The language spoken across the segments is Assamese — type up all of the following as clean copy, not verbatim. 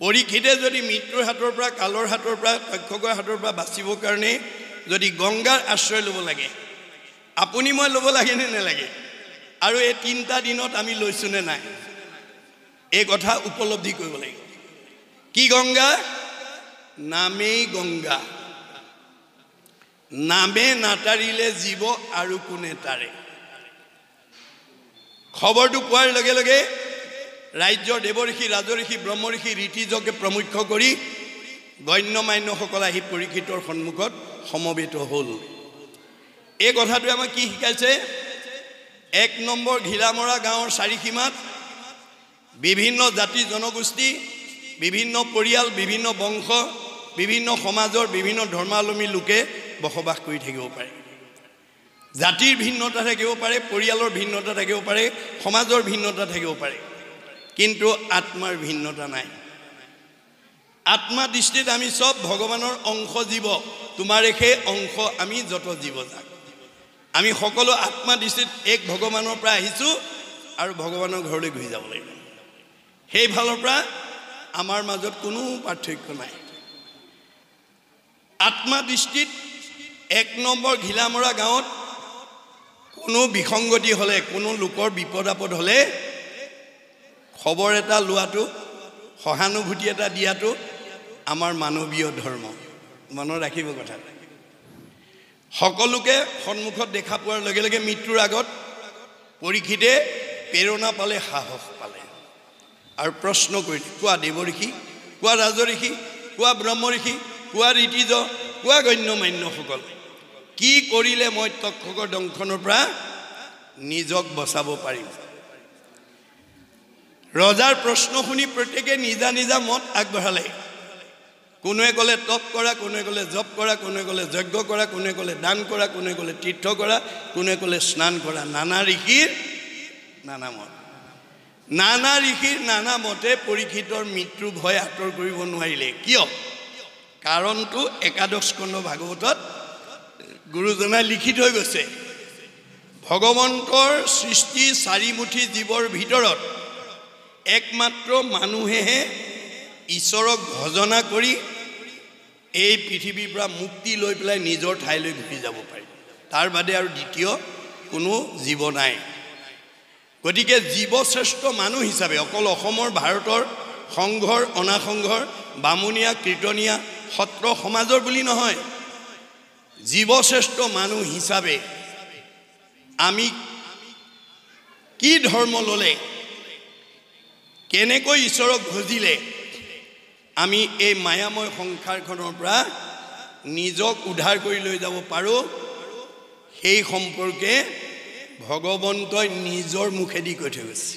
পৰীক্ষিতে যদি মৃত্যুৰ হাতৰ পৰা কালৰ হাতৰ পৰা তক্ষকৰ হাতৰ পৰা বাচিবৰ কাৰণে যদি গংগাৰ আশ্ৰয় ল'ব লাগে আপুনি মই ল'ব লাগে নে নালাগে আৰু এই 3টা দিনত আমি লৈছো নে নাই এই কথা উপলব্ধি কৰিব লাগিব কি গংগা নামেই গংগা নামে নাটাৰিলে জীৱ আৰু কোনে তাৰে খবৰটো পোৱাৰ লগে লগে ৰাজ্যৰ দেৱঋষি ৰাজঋষি ব্ৰহ্মঋষি ঋষিজকে প্ৰমুখ্য কৰি গণ্যমান্যসকল আহি পৰীক্ষিতৰ সন্মুখত সমবেত হ'ল এই কথাটোৱে আমাক কি শিকাইছে 1 নম্বৰ ঘিলামৰা গাঁৱৰ চাৰিসীমাত বিভিন্ন জাতি জনগোষ্ঠী বিভিন্ন পৰিয়াল বিভিন্ন বংশ বিভিন্ন সমাজৰ বিভিন্ন ধৰ্মাৱলম্বী লোকে বসবাস কৰি থাকিব পাৰে জাতিৰ ভিন্নতা থাকিব পাৰে পৰিয়ালৰ ভিন্নতা থাকিব পাৰে সমাজৰ ভিন্নতা থাকিব পাৰে কিন্তু আত্মাৰ ভিন্নতা নাই আত্মা দৃষ্টিত আমি সব ভগৱানৰ অংশ জীৱ তোমাৰ সেই অংশ আমি যত জীৱ যাক আমি সকলো আত্মা দৃষ্টিত এক ভগৱানৰ পৰা আহিছো আৰু ভগৱানৰ ঘৰলৈ ঘূৰি যাব লাগিব সেই ভালৰ পৰা আমাৰ মাজত কোনো পাৰ্থক্য নাই আত্মা দৃষ্টিত 1 নম্বৰ ঘিলামৰা গাঁৱত কোনো বিসংগতি হলে কোনো লোকৰ বিপদ আপদ হলে খবৰ এটা লোৱাটো সহানুভূতি এটা দিয়াটো আমাৰ মানৱীয় ধৰ্ম মনত ৰাখিব কথা সকলোকে সন্মুখত দেখা পোৱাৰ লগে লগে মৃত্যুৰ আগত পৰীক্ষিতে প্ৰেৰণা পালে সাহস পালে আৰু প্ৰশ্ন কৰিলে কোৱা দেৱঋষি কোৱা ৰাজঋষি কোৱা ব্ৰহ্মঋষি কোৱা ঋষিজ কোৱা গণ্যমান্যসকল কি কৰিলে মই তক্ষকৰ দংশনৰ পৰা নিজক বচাব পাৰিম ৰজাৰ প্ৰশ্ন শুনি প্ৰত্যেকে নিজা নিজা মত আগবঢ়ালে কোনোৱে ক'লে তপ কৰা কোনোৱে ক'লে জপ কৰা কোনোৱে ক'লে যজ্ঞ কৰা কোনোৱে ক'লে দান কৰা কোনোৱে ক'লে তীৰ্থ কৰা কোনোৱে ক'লে স্নান কৰা নানা ঋষিৰ নানা মত নানা ঋষিৰ নানা মতে পৰীক্ষিতৰ মৃত্যু ভয় আঁতৰ কৰিব নোৱাৰিলে কিয় কাৰণটো একাদশ স্কন্ধ ভাগৱতত গুৰুজনাই লিখি থৈ গৈছে ভগৱন্তৰ সৃষ্টি চাৰিমুঠি জীৱৰ ভিতৰত একমাত্ৰ মানুহেহে ঈশ্বৰক ভজনা কৰি এই পৃথিৱীৰ পৰা মুক্তি লৈ পেলাই নিজৰ ঠাইলৈ ঘূৰি যাব পাৰে তাৰ বাদে আৰু দ্বিতীয় কোনো জীৱ নাই গতিকে জীৱশ্ৰেষ্ঠ মানুহ হিচাপে অকল অসমৰ ভাৰতৰ সংঘৰ অনাসংঘৰ বামুণীয়া কীৰ্তনীয়া সত্ৰ সমাজৰ বুলি নহয় জীৱশ্ৰেষ্ঠ মানুহ হিচাপে আমি কি ধৰ্ম ল'লে কেনেকৈ ঈশ্বৰক ভজিলে আমি এই মায়াময় সংসাৰখনৰ পৰা নিজক উদ্ধাৰ কৰি লৈ যাব পাৰোঁ সেই সম্পৰ্কে ভগৱন্তই নিজৰ মুখেদি কৈ থৈ গৈছে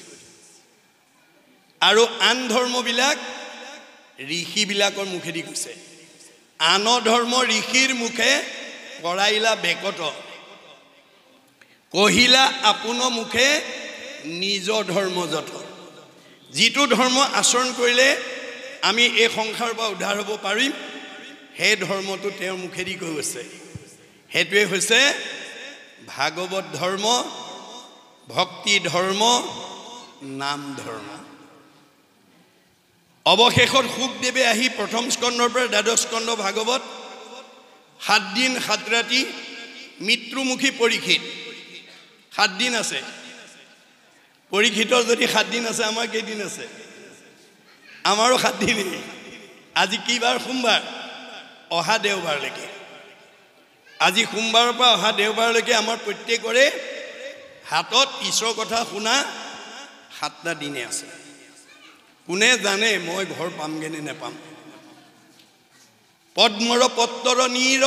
আৰু আন ধৰ্মবিলাক ঋষিবিলাকৰ মুখেদি কৈছে আন ধৰ্ম ঋষিৰ মুখে কৰাইলা বেকত কহিলা আপোন মুখে নিজ ধৰ্ম যত যিটো ধৰ্ম আচৰণ কৰিলে আমি এই সংসাৰৰ পৰা উদ্ধাৰ হ'ব পাৰিম সেই ধৰ্মটো তেওঁৰ মুখেদি কৈ গৈছে সেইটোৱে হৈছে ভাগৱত ধৰ্ম ভক্তি ধৰ্ম নাম ধৰ্ম অৱশেষত শুকদেৱে আহি প্ৰথম স্কন্ধৰ পৰা দ্বাদশ স্কন্ধ ভাগৱত 7 দিন 7 ৰাতি মৃত্যুমুখী পৰীক্ষিত 7 দিন আছে পৰীক্ষিতৰ যদি 7 দিন আছে আমাৰ কেইদিন আছে আমাৰো 7 দিন আজি কি বাৰ সোমবাৰ অহা দেওবাৰলৈকে আজি সোমবাৰৰ পৰা অহা দেওবাৰলৈকে আমাৰ প্ৰত্যেকৰে হাতত ঈশ্বৰৰ কথা শুনা 7টা দিনে আছে কোনে জানে মই ঘৰ পামগে নে নেপাম পদ্মৰ পত্ৰৰ নীৰ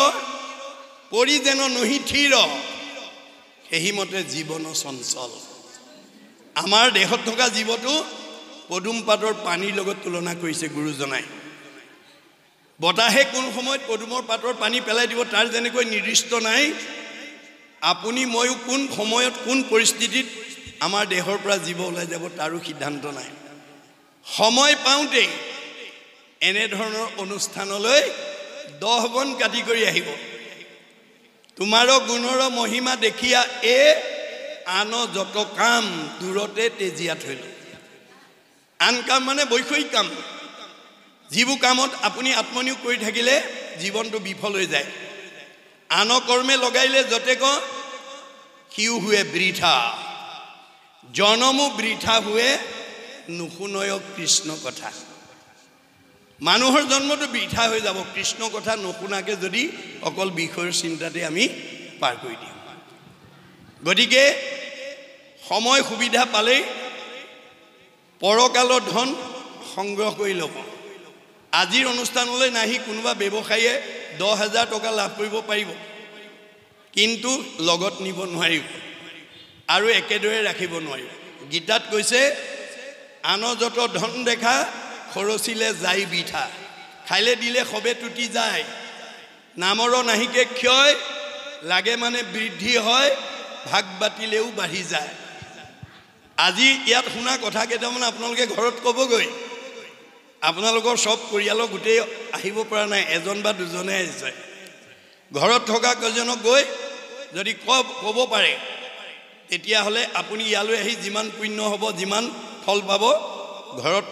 পৰি যেন নহি থিৰ সেইমতে জীৱন চঞ্চল আমাৰ দেহত থকা জীৱটো পদুম পাতৰ পানীৰ লগত তুলনা কৰিছে গুৰুজনাই বতাহে কোন সময়ত পদুমৰ পাতৰ পানী পেলাই দিব তাৰ যেনেকৈ নিৰ্দিষ্ট নাই আপুনি ময়ো কোন সময়ত কোন পৰিস্থিতিত আমাৰ দেহৰ পৰা জীৱ ওলাই যাব তাৰো সিদ্ধান্ত নাই সময় পাওঁতে এনে ধৰণৰ অনুষ্ঠানলৈ 10 বন কাটি কৰি আহিব তোমাৰো গুণৰ মহিমা দেখিয়া এ আন যত কাম দূৰতে তেজিয়া থৈল আন কাম মানে বৈষয়িক কাম যিবোৰ কামত আপুনি আত্মনিয়োগ কৰি থাকিলে জীৱনটো বিফল হৈ যায় আন কৰ্মে লগাইলে যতেক সিও হুৱে বৃথা জনমো বৃথা হুৱে নুশুনয় কৃষ্ণ কথা মানুহৰ জন্মটো বৃথা হৈ যাব কৃষ্ণ কথা নুশুনাকে যদি অকল বিষয়ৰ চিন্তাতে আমি পাৰ কৰি দিওঁ গতিকে সময় সুবিধা পালেই পৰকালৰ ধন সংগ্ৰহ কৰি ল'ব আজিৰ অনুষ্ঠানলৈ নাহি কোনোবা ব্যৱসায়ীয়ে 10,000 টকা লাভ কৰিব পাৰিব কিন্তু লগত নিব নোৱাৰিব আৰু একেদৰে ৰাখিব নোৱাৰিব গীতাত কৈছে আন যত ধন দেখা খৰচিলে যায় বিঠা খাইলে দিলে সবে টুটি যায় নামৰ নাহিকে ক্ষয় লাগে মানে বৃদ্ধি হয় ভাগ বাতিলেও বাঢ়ি যায় আজি ইয়াত শুনা কথা কেইটামান আপোনালোকে ঘৰত ক'বগৈ আপোনালোকৰ সব পৰিয়ালৰ গোটেই আহিব পৰা নাই এজন বা দুজনে আহিছে ঘৰত থকা কেইজনক গৈ যদি ক'ব পাৰে তেতিয়াহ'লে আপুনি ইয়ালৈ আহি যিমান পুণ্য হ'ব যিমান ফল পাব ঘৰত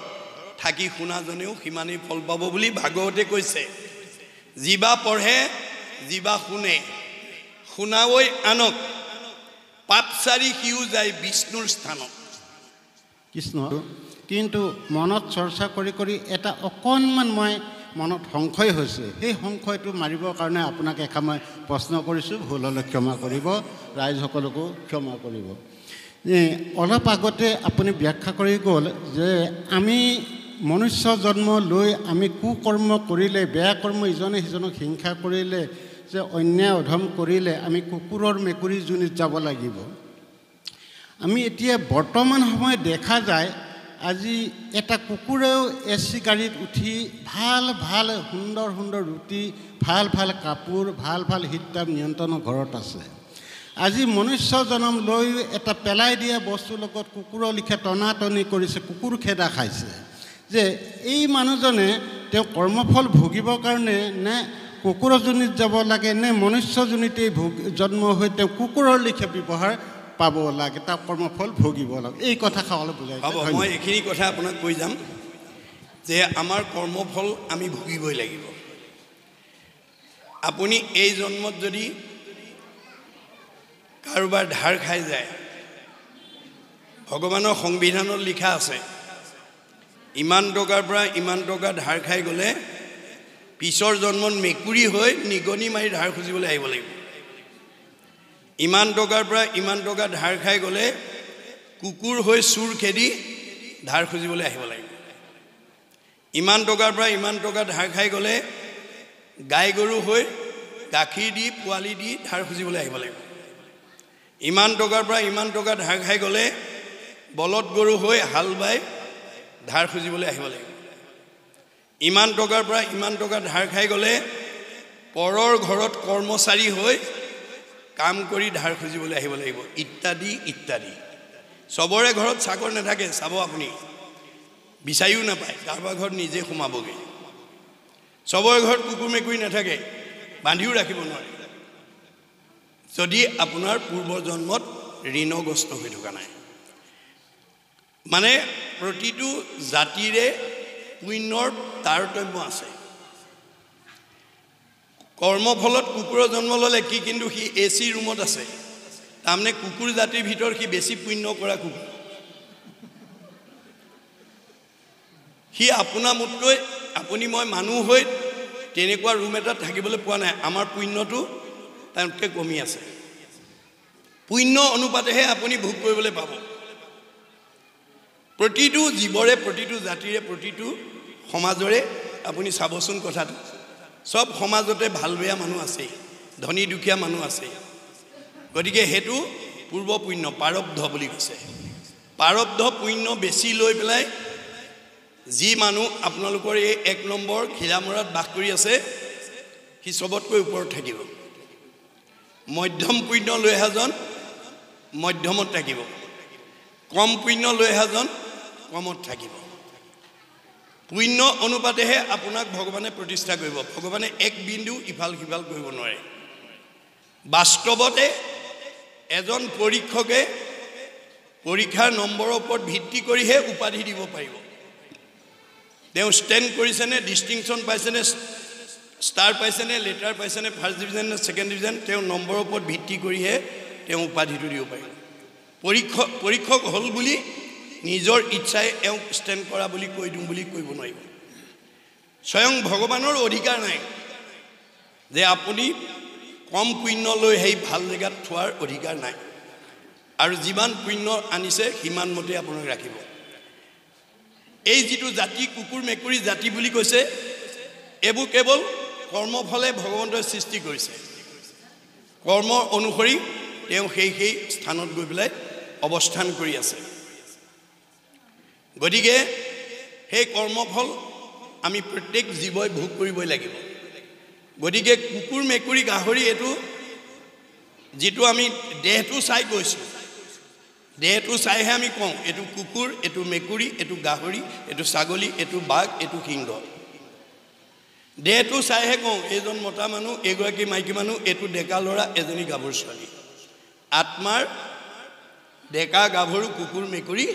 থাকি শুনাজনেও সিমানেই ফল পাব বুলি ভাগৱতে কৈছে যিবা পঢ়ে যিবা শুনে শুনাৱৈ আনক পাপচাৰী সিও যায় বিষ্ণুৰ স্থানত কৃষ্ণ কিন্তু মনত চৰ্চা কৰি কৰি এটা অকণমান মই মনত সংশয় হৈছে সেই সংশয়টো মাৰিবৰ কাৰণে আপোনাক এষাৰ প্ৰশ্ন কৰিছোঁ ভুল হ'লে ক্ষমা কৰিব ৰাইজসকলকো ক্ষমা কৰিব অলপ আগতে আপুনি ব্যাখ্যা কৰি গ'ল যে আমি মনুষ্য জন্ম লৈ আমি কুকৰ্ম কৰিলে বেয়া কৰ্ম ইজনে সিজনক হিংসা কৰিলে যে অন্যায় অধম কৰিলে আমি কুকুৰৰ মেকুৰী যোনিত যাব লাগিব আমি এতিয়া বৰ্তমান সময়ত দেখা যায় আজি এটা কুকুৰেও AC গাড়ীত উঠি ভাল ভাল সুন্দৰ সুন্দৰ ৰুটি ভাল ভাল কাপোৰ ভাল ভাল হিতাপ নিয়ন্ত্ৰণৰ ঘৰত আছে আজি মনুষ্য জন্ম লৈ এটা পেলাই দিয়া বস্তুৰ লগত কুকুৰৰ লিখে টনাটনি কৰিছে কুকুৰ খেদা খাইছে যে এই মানুহজনে তেওঁ কৰ্মফল ভোগিবৰ কাৰণে নে কুকুৰৰ যোনিত যাব লাগে নে মনুষ্য যোনিতেই জন্ম হৈ তেওঁ কুকুৰৰ লিখে ব্যৱহাৰ পাব লাগে তাৰ কৰ্মফল ভোগিব লাগে এই কথা খাবলৈ বুজাই হ'ব মই এইখিনি কথা আপোনাক কৈ যাম যে আমাৰ কৰ্মফল আমি ভোগিবই লাগিব আপুনি এই জন্মত যদি কাৰোবাৰ ধাৰ খাই যায় ভগৱানৰ সংবিধানত লিখা আছে ইমান টকাৰ পৰা ইমান টকা ধাৰ খাই গ'লে পিছৰ জন্মত মেকুৰী হৈ নিগনি মাৰি ধাৰ খুজিবলৈ আহিব লাগিব ইমান টকাৰ পৰা ইমান টকা ধাৰ খাই গ'লে কুকুৰ হৈ চুৰ খেদি ধাৰ খুজিবলৈ আহিব লাগিব ইমান টকাৰ পৰা ইমান টকা ধাৰ খাই গ'লে গাই গৰু হৈ গাখীৰ দি পোৱালি দি ধাৰ খুজিবলৈ আহিব লাগিব ইমান টকাৰ পৰা ইমান টকা ধাৰ খাই গ'লে বলদ গৰু হৈ হাল বাই ধাৰ খুজিবলৈ আহিব লাগিব ইমান টকাৰ পৰা ইমান টকা ধাৰ খাই গ'লে পৰৰ ঘৰত কৰ্মচাৰী হৈ কাম কৰি ধাৰ খুজিবলৈ আহিব লাগিব ইত্যাদি ইত্যাদি সবৰে ঘৰত চাকৰ নাথাকে চাব আপুনি বিচাৰিও নাপায় কাৰোবাৰ ঘৰত নিজে সোমাবগৈ সবৰে ঘৰত কুকুৰ মেকুৰী নাথাকে বান্ধিও ৰাখিব নোৱাৰে যদি আপোনাৰ পূৰ্বৰ জন্মত ঋণগ্ৰস্ত হৈ থকা নাই মানে প্ৰতিটো জাতিৰে পুণ্যৰ তাৰতম্য আছে কৰ্মফলত কুকুৰৰ জন্ম ল'লে কি কিন্তু সি AC ৰুমত আছে তাৰমানে কুকুৰ জাতিৰ ভিতৰত সি বেছি পুণ্য কৰা কুকুৰ সি আপোনাৰ মোতকৈ আপুনি মই মানুহ হৈ তেনেকুৱা ৰুম এটাত থাকিবলৈ পোৱা নাই আমাৰ পুণ্যটো তাতকৈ কমি আছে পুণ্য অনুপাতেহে আপুনি ভোগ কৰিবলৈ পাব প্ৰতিটো জীৱৰে প্ৰতিটো জাতিৰে প্ৰতিটো সমাজৰে আপুনি চাবচোন কথাটো সব সমাজতে ভাল বেয়া মানুহ আছে ধনী দুখীয়া মানুহ আছে গতিকে হেতু পূৰ্ব পুণ্য প্ৰাৰব্ধ বুলি কৈছে প্ৰাৰব্ধ পুণ্য বেছি লৈ পেলাই যি মানুহ আপোনালোকৰ এই 1 নম্বৰ খিলামৰাত বাস কৰি আছে সি সবতকৈ ওপৰত থাকিব মধ্যম পুণ্য লৈ আহাজন মধ্যমত থাকিব কম পুণ্য লৈ আহাজন কমত থাকিব পুণ্য অনুপাতেহে আপোনাক ভগৱানে প্ৰতিষ্ঠা কৰিব ভগৱানে এক বিন্দু ইফাল সিফাল কৰিব নোৱাৰে বাস্তৱতে এজন পৰীক্ষকে পৰীক্ষাৰ নম্বৰৰ ওপৰত ভিত্তি কৰিহে উপাধি দিব পাৰিব তেওঁ ষ্টেণ্ড কৰিছেনে, ডিষ্টিংশ্যন পাইছেনে, ষ্টাৰ পাইছেনে, লেটাৰ পাইছেনে, ফাৰ্ষ্ট ডিভিজন নে ছেকেণ্ড ডিভিজন, তেওঁ নম্বৰৰ ওপৰত ভিত্তি কৰিহে তেওঁ উপাধিটো দিব পাৰিব। পৰীক্ষক হ'ল বুলি নিজৰ ইচ্ছাই এওঁক ষ্টেণ্ড কৰা বুলি কৈ দিওঁ বুলি কৰিব নোৱাৰিব। স্বয়ং ভগৱানৰ অধিকাৰ নাই যে আপুনি কম পুণ্য লৈ সেই ভাল জেগাত থোৱাৰ অধিকাৰ নাই, আৰু যিমান পুণ্য আনিছে সিমান মতে আপোনাক ৰাখিব। এই যিটো জাতি কুকুৰ মেকুৰী জাতি বুলি কৈছে, এইবোৰ কেৱল কৰ্মফলে ভগৱন্তই সৃষ্টি কৰিছে। কৰ্ম অনুসৰি তেওঁ সেই স্থানত গৈ পেলাই অৱস্থান কৰি আছে। গতিকে সেই কৰ্মফল আমি প্ৰত্যেক জীৱই ভোগ কৰিবই লাগিব। গতিকে কুকুৰ মেকুৰী গাহৰি এইটো যিটো আমি দেহটো চাই গৈছোঁ, দেহটো চাইহে আমি কওঁ এইটো কুকুৰ, এইটো মেকুৰী, এইটো গাহৰি, এইটো ছাগলী, এইটো বাঘ, এইটো সিংহ। দেহটো চাইহে কওঁ এইজন মতা মানুহ, এগৰাকী মাইকী মানুহ, এইটো ডেকা ল'ৰা, এজনী গাভৰু ছোৱালী। আত্মাৰ ডেকা গাভৰু কুকুৰ মেকুৰী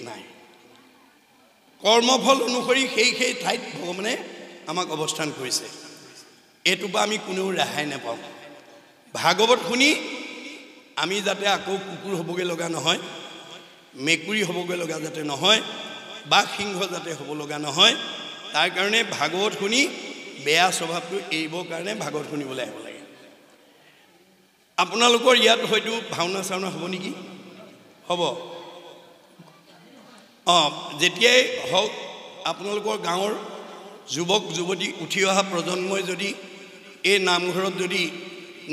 নাই। কৰ্মফল অনুসৰি সেই ঠাইত ভগৱানে আমাক অৱস্থান কৰিছে। এইটোৰ পৰা আমি কোনেও ৰেহাই নাপাওঁ। ভাগৱত শুনি আমি যাতে আকৌ কুকুৰ হ'বগৈ লগা নহয়, মেকুৰী হ'বগৈ লগা যাতে নহয়, বা সিংহ যাতে হ'ব লগা নহয়, তাৰ কাৰণে ভাগৱত শুনি বেয়া স্বভাৱটো এৰিবৰ কাৰণে ভাগৱত শুনিবলৈ আহিব লাগে। আপোনালোকৰ ইয়াত হয়তো ভাওনা চাওনা হ'ব নেকি? হ'ব। যেতিয়াই হওক আপোনালোকৰ গাঁৱৰ যুৱক যুৱতী উঠি অহা প্ৰজন্মই যদি এই নামঘৰত যদি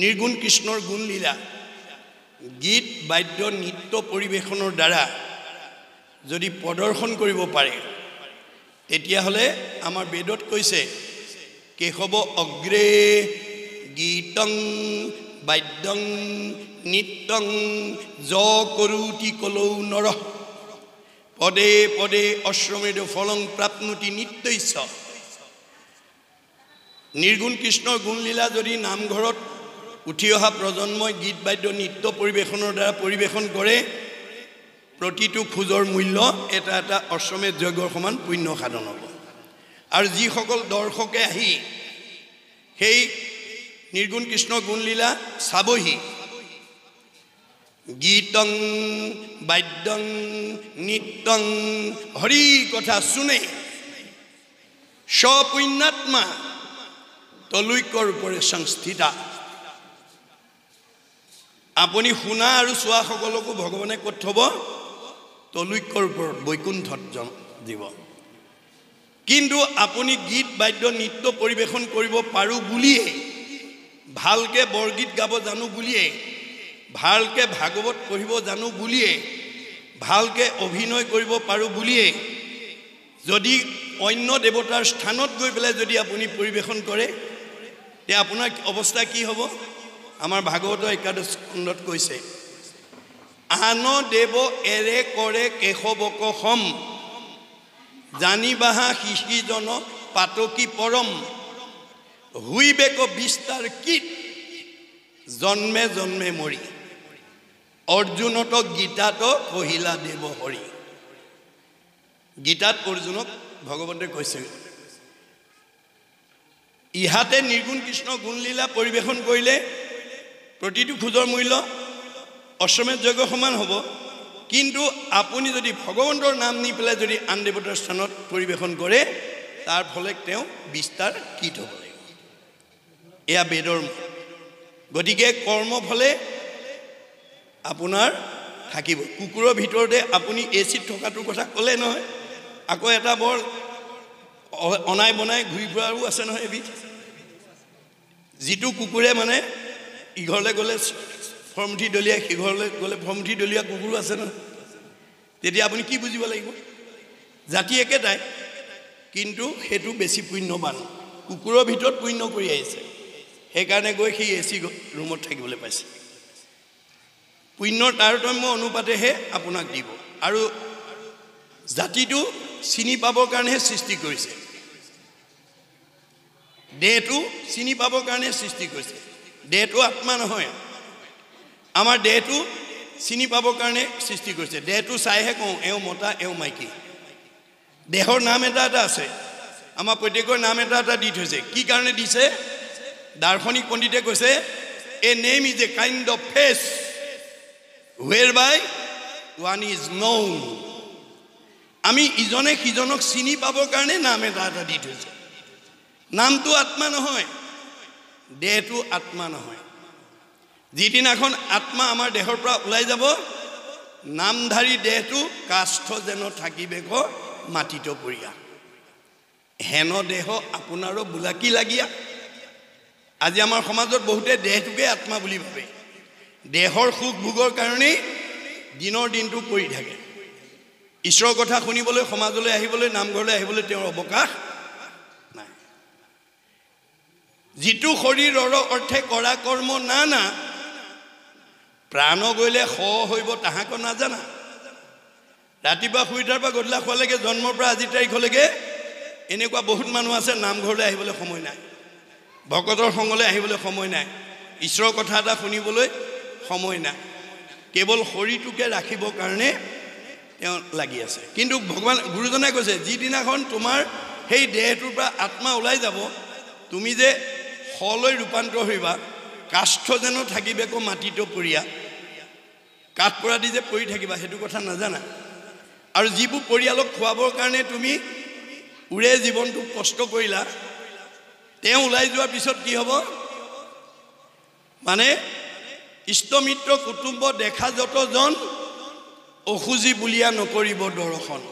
নিৰ্গুণ কৃষ্ণৰ গুণলীলা গীত বাদ্য নৃত্য পৰিৱেশনৰ দ্বাৰা যদি প্ৰদৰ্শন কৰিব পাৰে, তেতিয়াহ'লে আমাৰ বেদত কৈছে কেশৱ অগ্ৰে গীতং বাদ্যং নৃত্যং য কৰোতি কলৌ নৰঃ পদে পদে অশ্বমেধ ফলং প্ৰাপ্নুতি নিত্যৈচ্ছ। নিৰ্গুণ কৃষ্ণৰ গুণলীলা যদি নামঘৰত উঠি অহা প্ৰজন্মই গীত বাদ্য নৃত্য পৰিৱেশনৰ দ্বাৰা পৰিৱেশন কৰে, প্ৰতিটো খোজৰ মূল্য এটা এটা অশ্বমেধ যজ্ঞৰ সমান পুণ্য সাধন হ'ব। আৰু যিসকল দৰ্শকে আহি সেই নিৰ্গুণ কৃষ্ণৰ গুণলীলা চাবহি, গীতং বাদ্যং নৃত্যং হৰি কথা শুনে স্বপুণ্যাত্মা তলৈকৰ ওপৰে সংস্থিতা। আপুনি শুনা আৰু চোৱা সকলকো ভগৱানে ক'ত থ'ব? তলৈকৰ ওপৰত বৈকুণ্ঠত দিব। কিন্তু আপুনি গীত বাদ্য নৃত্য পৰিৱেশন কৰিব পাৰোঁ বুলিয়ে, ভালকৈ বৰগীত গাব জানো বুলিয়ে, ভালকৈ ভাগৱত পঢ়িব জানো বুলিয়ে, ভালকৈ অভিনয় কৰিব পাৰোঁ বুলিয়ে যদি অন্য দেৱতাৰ স্থানত গৈ পেলাই যদি আপুনি পৰিৱেশন কৰে, তে আপোনাৰ অৱস্থা কি হ'ব? আমাৰ ভাগৱতৰ একাদশ খণ্ডত কৈছে, আন দেৱ এৰে কৰে কেশৱক সম জানিবাহা শিশিজন পাতকী পৰম হুইবেক বিস্তাৰ কীট জন্মে জন্মে মৰি অৰ্জুনত গীতাত কহিলা দেৱ হৰি। গীতাত অৰ্জুনক ভগৱন্তে কৈছে, ইহাতে নিৰ্গুণ কৃষ্ণ গুণলীলা পৰিৱেশন কৰিলে প্ৰতিটো খোজৰ মূল্য অশ্বমেধ যজ্ঞ সমান হ'ব। কিন্তু আপুনি যদি ভগৱন্তৰ নাম নি পেলাই যদি আন দেৱতাৰ স্থানত পৰিৱেশন কৰে, তাৰ ফলে তেওঁ বিস্তাৰ কীট হ'ব লাগিব। এয়া বেদৰ। গতিকে কৰ্মফলে আপোনাৰ থাকিব। কুকুৰৰ ভিতৰতে আপুনি এচিত থকাটোৰ কথা ক'লে নহয়, আকৌ এটা বৰ অনাই বনাই ঘূৰি ফুৰাৰো আছে নহয় এবিধ, যিটো কুকুৰে মানে ইঘৰলৈ গ'লে ফৰ্মুঠি দলিয়াই, সিঘৰলৈ গ'লে ফৰ্মুঠি দলিয়া কুকুৰো আছে নহয়। তেতিয়া আপুনি কি বুজিব লাগিব? জাতি একেটাই, কিন্তু সেইটো বেছি পুণ্যৱান। কুকুৰৰ ভিতৰত পুণ্য কৰি আহিছে, সেইকাৰণে গৈ সেই এচি ৰুমত থাকিবলৈ পাইছে। পুণ্যৰ তাৰতম্য অনুপাতেহে আপোনাক দিব। আৰু জাতিটো চিনি পাবৰ কাৰণেহে সৃষ্টি কৰিছে, দেহটো চিনি পাবৰ কাৰণে সৃষ্টি কৰিছে। দেহটো আত্মা নহয়, আমাৰ দেহটো চিনি পাবৰ কাৰণে সৃষ্টি কৰিছে। দেহটো চাইহে কওঁ এওঁ মতা এওঁ মাইকী। দেহৰ নাম এটা এটা আছে, আমাৰ প্ৰত্যেকৰ নাম এটা এটা দি থৈছে কি কাৰণে দিছে দাৰ্শনিক পণ্ডিতে কৈছে a name is a kind of face whereby one is known আমি ইজনে সিজনক চিনি পাবৰ কাৰণে নাম এটা এটা দি থৈছে নামটো আত্মা নহয় দেহটো আত্মা নহয় যিদিনাখন আত্মা আমাৰ দেহৰ পৰা ওলাই যাব নামধাৰী দেহটো কাষ্ঠ যেন থাকিবে ক মাটিত পৰিয়া হেন দেহ আপোনাৰো বুলাকি লাগিয়া আজি আমাৰ সমাজত বহুতে দেহটোকে আত্মা বুলি ভাবে দেহৰ সুখ ভোগৰ কাৰণে দিনৰ দিনটো কৰি থাকে ঈশ্বৰৰ কথা শুনিবলৈ সমাজলৈ আহিবলৈ নামঘৰলৈ আহিবলৈ তেওঁৰ অৱকাশ নাই যিটো শৰীৰৰ অৰ্থে কৰা কৰ্ম না প্ৰাণ গলে হ হইব তাহাক নাজানা ৰাতিপুৱা শুই উঠাৰ পৰা গধূলা খোৱালৈকে জন্মৰ পৰা আজি তাৰিখলৈকে এনেকুৱা বহুত মানুহ আছে নামঘৰলৈ আহিবলৈ সময় নাই ভকতৰ সংগলৈ আহিবলৈ সময় নাই ঈশ্বৰৰ কথা এটা শুনিবলৈ সময় নাই কেৱল শৰীৰটোকে ৰাখিবৰ কাৰণে তেওঁ লাগি আছে কিন্তু ভগৱান গুৰুজনে কৈছে যিদিনাখন তোমাৰ সেই দেহটোৰ পৰা আত্মা ওলাই যাব তুমি যে হলৈ ৰূপান্তৰ হইবা কাষ্ঠ যেন থাকিবে কো মাটিত পৰিয়া কাঠ পৰা দি যে পৰি থাকিবা সেইটো কথা নাজানা আৰু যিবোৰ পৰিয়ালক খোৱাবৰ কাৰণে তুমি উৰে জীৱনটো কষ্ট কৰিলা তেওঁ ওলাই যোৱাৰ পিছত কি হ'ব মানে ইষ্টমিত্ৰ কুটুম্ব দেখা যতজন অখুজি বুলিয়া নকৰিব দৰ্শন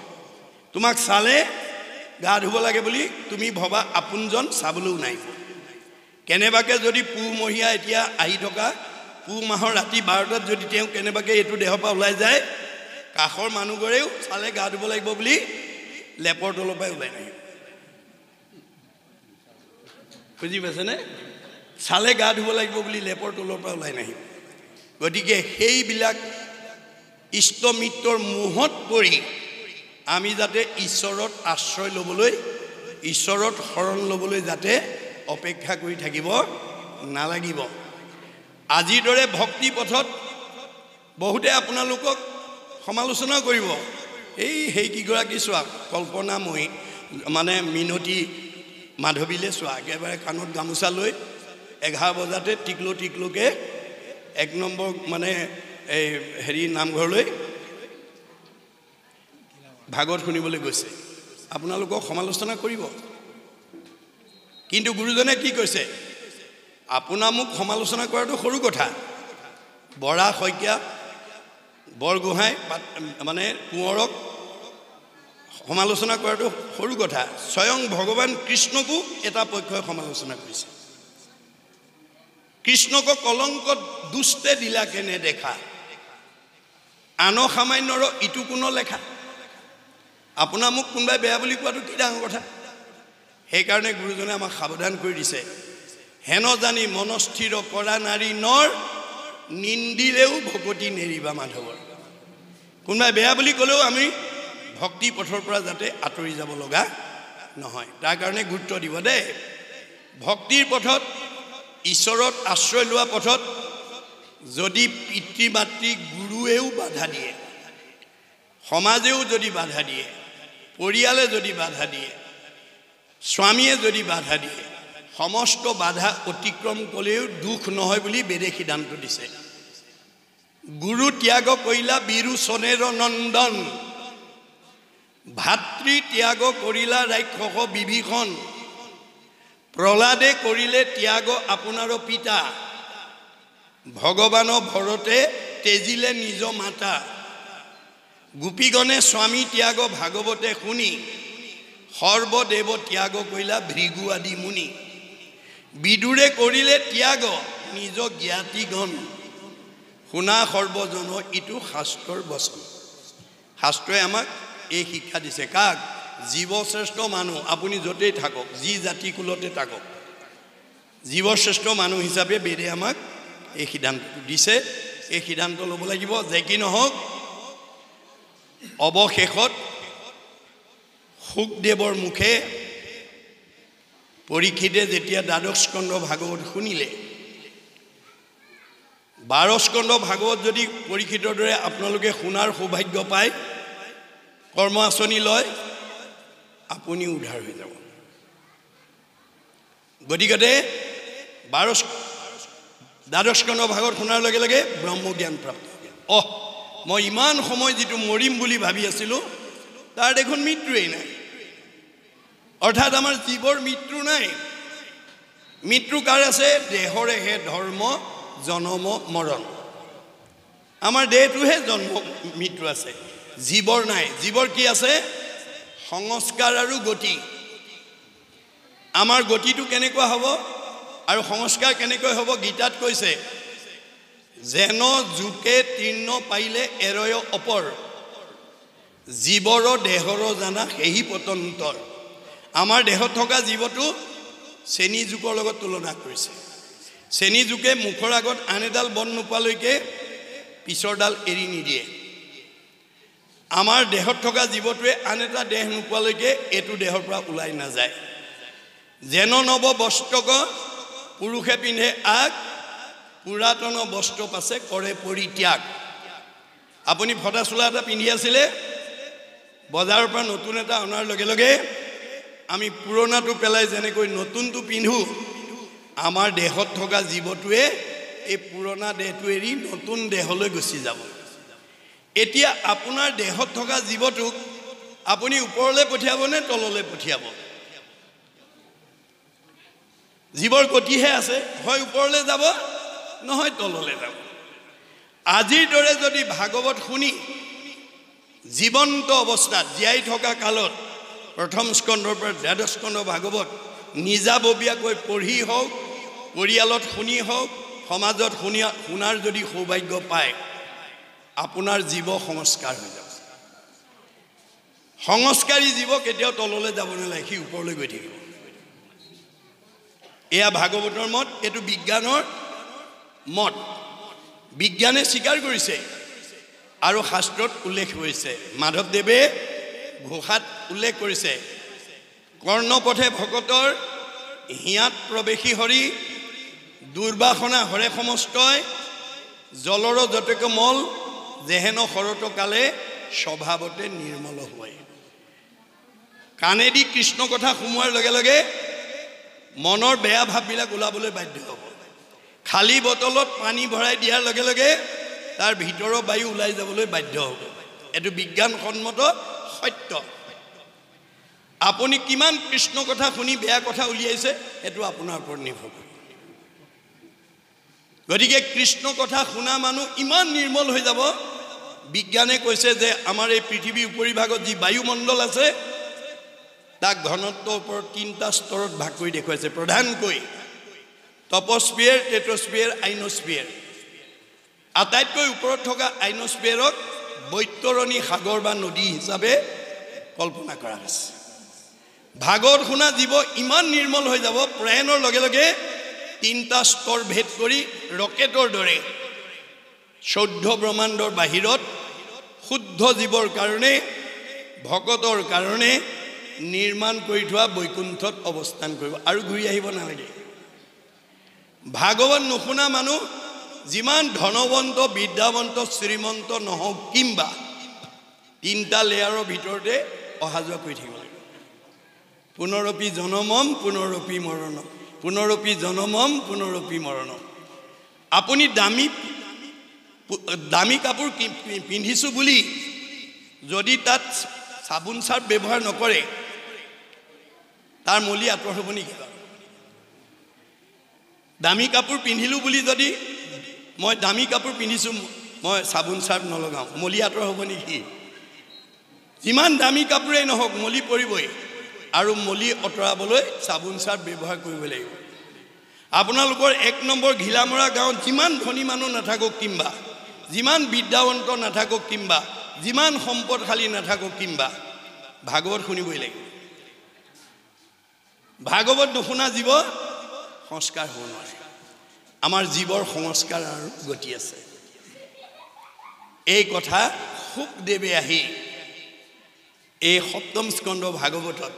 তোমাক চালে গা ধুব লাগে বুলি তুমি ভবা আপোনজন চাবলৈও নাই কেনেবাকে যদি পুহমহীয়া এতিয়া আহি থকা পুহ মাহৰ ৰাতি 12টাত যদি তেওঁ কেনেবাকে এইটো দেহৰ পৰা ওলাই যায় কাষৰ মানুহগৰেও চালে গা ধুব লাগিব বুলি লেপৰ তলৰ পৰা ওলাই নাহিব বুজি পাইছেনে চালে গা ধুব লাগিব বুলি লেপৰ তলৰ পৰা ওলাই নাহিব গতিকে সেইবিলাক ইষ্টমিত্ৰৰ মোহত পৰি আমি যাতে ঈশ্বৰত আশ্ৰয় ল'বলৈ ঈশ্বৰত শৰণ ল'বলৈ যাতে অপেক্ষা কৰি থাকিব নালাগিব আজিৰ দৰে ভক্তি পথত বহুতে আপোনালোকক সমালোচনা কৰিব সেই কিগৰাকী চোৱা কল্পনাময়ী মানে মিনতী মাধৱীলে চোৱা একেবাৰে কাণত গামোচা লৈ 11 বজাতে টিকলোকে 1 নম্বৰ মানে এই হেৰি নামঘৰলৈ ভাগৱত শুনিবলৈ গৈছে আপোনালোকক সমালোচনা কৰিব কিন্তু গুৰুজনে কি কৈছে আপোনা মোক সমালোচনা কৰাটো সৰু কথা বৰা শইকীয়া বৰগোহাঁই মানে কোঁৱৰক সমালোচনা কৰাটো সৰু কথা স্বয়ং ভগৱান কৃষ্ণকো এটা পক্ষই সমালোচনা কৰিছে কৃষ্ণক কলংক দুষ্টে দিলা কেনে দেখা আন সামান্যৰ ইটো কোনো লেখা আপোনা মোক কোনোবাই বেয়া বুলি কোৱাটো কি ডাঙৰ কথা সেইকাৰণে গুৰুজনে আমাক সাৱধান কৰি দিছে হেন জানি মনস্থিৰ কৰা নাৰী নৰ নিন্দিলেও ভকতি নেৰিবা মাধৱৰ কোনোবাই বেয়া বুলি ক'লেও আমি ভক্তি পথৰ পৰা যাতে আঁতৰি যাব লগা নহয় তাৰ কাৰণে গুৰুত্ব দিব দেই ভক্তিৰ পথত ঈশ্বৰত আশ্ৰয় লোৱা পথত যদি পিতৃ মাতৃ গুৰুৱেও বাধা দিয়ে সমাজেও যদি বাধা দিয়ে পৰিয়ালে যদি বাধা দিয়ে স্বামীয়ে যদি বাধা দিয়ে সমস্ত বাধা অতিক্ৰম কৰিলেও দুখ নহয় বুলি বেদে সিদ্ধান্ত দিছে গুৰু ত্যাগ কৰিলা বিৰু চনেৰ নন্দন ভাতৃ ত্যাগ কৰিলা ৰাক্ষস বিভীষণ প্ৰহ্লাদে কৰিলে ত্যাগ আপোনাৰ পিতা ভগৱান ভৰতে তেজিলে নিজ মাতা গোপীগণে স্বামী ত্যাগ ভাগৱতে শুনি সৰ্বদেৱ ত্যাগ কৰিলা ভৃগু আদি মুনি বিদুৰে কৰিলে ত্যাগ নিজ জ্ঞাতিগণ শুনা সৰ্বজন ইটো শাস্ত্ৰৰ বচন শাস্ত্ৰই আমাক এই শিক্ষা দিছে কাক জীৱশ্ৰেষ্ঠ মানুহ আপুনি য'তেই থাকক যি জাতি কুলতে থাকক জীৱশ্ৰেষ্ঠ মানুহ হিচাপে বেদে আমাক এই সিদ্ধান্ত দিছে এই সিদ্ধান্ত ল'ব লাগিব যে কি নহওক অৱশেষত শুকদেৱৰ মুখে পৰীক্ষিতে যেতিয়া দ্বাদশ স্কন্ধ ভাগৱত শুনিলে 12 স্কন্ধ ভাগৱত যদি পৰীক্ষিতৰ দৰে আপোনালোকে শুনাৰ সৌভাগ্য পায় কৰ্ম আঁচনি লয় আপুনি উদ্ধাৰ হৈ যাব গতিকে দ্বাদশ স্কন্ধ ভাগৱত শুনাৰ লগে লগে ব্ৰহ্মজ্ঞান প্ৰাপ্ত হ'ল। মই ইমান সময় যিটো মৰিম বুলি ভাবি আছিলোঁ তাৰ দেখোন মৃত্যুৱেই নাই। অৰ্থাৎ আমাৰ জীৱৰ মৃত্যু নাই। মৃত্যু কাৰ আছে? দেহৰেহে ধৰ্ম জনম মৰণ। আমাৰ দেহটোহে জন্ম মৃত্যু আছে, জীৱৰ নাই। জীৱৰ কি আছে? সংস্কাৰ আৰু গতি। আমাৰ গতিটো কেনেকুৱা হ'ব আৰু সংস্কাৰ কেনেকৈ হ'ব? গীতাত কৈছে যেন জোকে তীৰ্ণ পাৰিলে এৰয় অপৰ, জীৱৰ দেহৰ জানা সেহি পতন্তৰ। আমাৰ দেহত থকা জীৱটো চেনী জোকৰ লগত তুলনা কৰিছে। চেনী জোকে মুখৰ আগত আন এডাল বন নোপোৱালৈকে পিছৰডাল এৰি নিদিয়ে। আমাৰ দেহত থকা জীৱটোৱে আন এটা দেহ নোপোৱালৈকে এইটো দেহৰ পৰা ওলাই নাযায়। যেন নৱ বস্ত্ৰক পুৰুষে পিন্ধে আগ, পুৰাতন বস্ত্ৰ পাছে কৰে পৰিত্যাগ। আপুনি ফটা চোলা এটা পিন্ধি আছিলে, বজাৰৰ পৰা নতুন এটা অনাৰ লগে লগে আমি পুৰণাটো পেলাই যেনেকৈ নতুনটো পিন্ধো, আমাৰ দেহত থকা জীৱটোৱে এই পুৰণা দেহটো এৰি নতুন দেহলৈ গুচি যাব। এতিয়া আপোনাৰ দেহত থকা জীৱটোক আপুনি ওপৰলৈ পঠিয়াব নে তললৈ পঠিয়াব? জীৱৰ গতিহে আছে, হয় ওপৰলৈ যাব নহয় তললৈ যাব। আজিৰ দৰে যদি ভাগৱত শুনি জীৱন্ত অৱস্থাত জীয়াই থকা কালত প্ৰথম স্কন্ধৰ পৰা দ্বাদশ স্কন্ধ ভাগৱত নিজাববীয়াকৈ পঢ়ি হওক, পৰিয়ালত শুনি হওক, সমাজত শুনাৰ যদি সৌভাগ্য পায়, আপোনাৰ জীৱ সংস্কাৰ হৈ যাব। সংস্কাৰী জীৱ কেতিয়াও তললৈ যাব নালাগে, সি ওপৰলৈ গৈ থাকিব। এয়া ভাগৱতৰ মত, এইটো বিজ্ঞানৰ মত। বিজ্ঞানে স্বীকাৰ কৰিছে আৰু শাস্ত্ৰত উল্লেখ কৰিছে। মাধৱদেৱে ঘোষাত উল্লেখ কৰিছে, কৰ্ণপথে ভকতৰ হিয়াত প্ৰৱেশী হৰি, দুৰ্বাসনা হৰে সমস্তই, জলৰ যতেক মল, যেহেন শৰত কালে স্বভাৱতে নিৰ্মল হয়। কাণেদি কৃষ্ণ কথা সোমোৱাৰ লগে লগে মনৰ বেয়া ভাৱবিলাক ওলাবলৈ বাধ্য হ'ব। খালী বটলত পানী ভৰাই দিয়াৰ লগে লগে তাৰ ভিতৰৰ বায়ু ওলাই যাবলৈ বাধ্য হ'ব। এইটো বিজ্ঞানসন্মত সত্য। আপুনি কিমান কৃষ্ণ কথা শুনি বেয়া কথা উলিয়াইছে সেইটো আপোনাৰ ওপৰত নিৰ্ভৰ কৰে। গতিকে কৃষ্ণ কথা শুনা মানুহ ইমান নিৰ্মল হৈ যাব। বিজ্ঞানে কৈছে যে আমাৰ এই পৃথিৱীৰ উপৰিভাগত যি বায়ুমণ্ডল আছে তাক ঘনত্বৰ ওপৰত 3টা স্তৰত ভাগ কৰি দেখুৱাইছে। প্ৰধানকৈ টপস্ফিয়াৰ, টেট্ৰস্ফিয়াৰ, আইনস্ফিয়াৰ। আটাইতকৈ ওপৰত থকা আইনস্ফিয়াৰক বৈতৰণী সাগৰ বা নদী হিচাপে কল্পনা কৰা হৈছে। ভাগৱত শুনা জীৱ ইমান নিৰ্মল হৈ যাব, প্ৰয়াণৰ লগে লগে 3টা স্তৰ ভেদ কৰি ৰকেটৰ দৰে 14 ব্ৰহ্মাণ্ডৰ বাহিৰত শুদ্ধ জীৱৰ কাৰণে, ভকতৰ কাৰণে নিৰ্মাণ কৰি থোৱা বৈকুণ্ঠত অৱস্থান কৰিব আৰু ঘূৰি আহিব নালাগে। ভাগৱত নুশুনা মানুহ যিমান ধনৱন্ত, বিদ্যাৱন্ত, শ্ৰীমন্ত নহওক কিম্বা 3টা লেয়াৰৰ ভিতৰতে অহা যোৱা কৰি থাকিব লাগিব। পুনৰপি জনমম পুনৰপি মৰণম, পুনৰপি জনমম পুনৰপি মৰণম। আপুনি দামী কাপোৰ পিন্ধিছোঁ বুলি যদি তাত চাবোন চাৰ্ফ ব্যৱহাৰ নকৰে, তাৰ মলি আঁতৰ হ'ব নেকি? দামী কাপোৰ পিন্ধিলোঁ বুলি যদি মই দামী কাপোৰ পিন্ধিছোঁ, মই চাবোন চাৰ্ফ নলগাওঁ, মলি আঁতৰ হ'ব নেকি? যিমান দামী কাপোৰেই নহওক মলি পৰিবই, আৰু মলি আঁতৰাবলৈ চাবোন চাৰ্ফ ব্যৱহাৰ কৰিব লাগিব। আপোনালোকৰ 1 নম্বৰ ঘিলামৰা গাঁৱত যিমান ধনী মানুহ নাথাকক কিম্বা, যিমান বিদ্যাৱন্ত নাথাকক কিম্বা, যিমান সম্পদশালী নাথাকক কিম্বা, ভাগৱত শুনিবই লাগিব। ভাগৱত নুশুনা জীৱ সংস্কাৰ হ'ব নোৱাৰে। আমাৰ জীৱৰ সংস্কাৰ আৰু গতি আছে। এই কথা শুকদেৱে আহি এই 7ম স্কন্ধ ভাগৱতত